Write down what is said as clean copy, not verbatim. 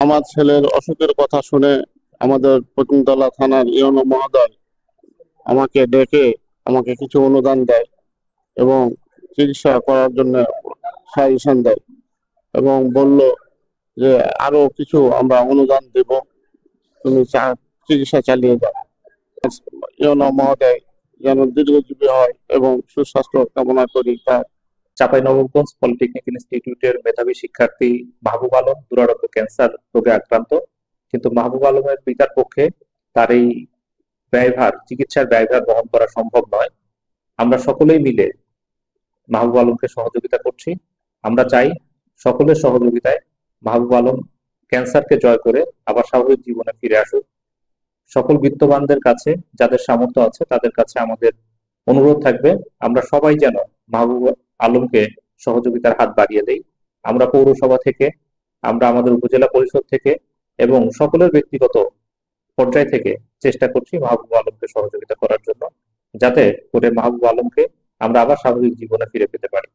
আমার ছেলের অসুখের কথা শুনে আমাদের পতিনতলা থানার ইউনো মহোদয় আমাকে ডেকে আমাকে কিছু অনুদান দেয় এবং চিকিৎসা করার জন্য সাজেশন দেয় এবং বলল যে আরো কিছু আমরা অনুদান দেব, তুমি চিকিৎসা চালিয়ে যাও। ইউনো মহোদয় যেন দীর্ঘজীবী হয় এবং সুস্বাস্থ্য কামনা করি তার। চাঁপাইনবাবগঞ্জ পলিটেকনিক ইনস্টিটিউটের মেধাবী শিক্ষার্থী মাহবুব আলম দুরারোগ্য ক্যান্সার রোগে আক্রান্ত। কিন্তু মাহবুব আলমের পিতার পক্ষে তার এই চিকিৎসার ব্যয়ভার বহন করা সম্ভব নয়। আমরা সকলেই মিলে মাহবুব আলমকে সহযোগিতা করছি। আমরা চাই সকলের সহযোগিতায় মাহবুব আলম ক্যান্সারকে জয় করে আবার স্বাভাবিক জীবনে ফিরে আসুক। সকল বিত্তবানদের কাছে, যাদের সামর্থ্য আছে, তাদের কাছে আমাদের অনুরোধ থাকবে আমরা সবাই যেন মাহবুব আলমকে সহযোগিতার হাত বাড়িয়ে দেই। আমরা পৌরসভা থেকে, আমরা আমাদের উপজেলা পরিষদ থেকে এবং সকলের ব্যক্তিগত পর্যায় থেকে চেষ্টা করছি মাহবুব আলমকে সহযোগিতা করার জন্য, যাতে করে মাহবুব আলমকে আমরা আবার স্বাভাবিক জীবনে ফিরে পেতে পারি।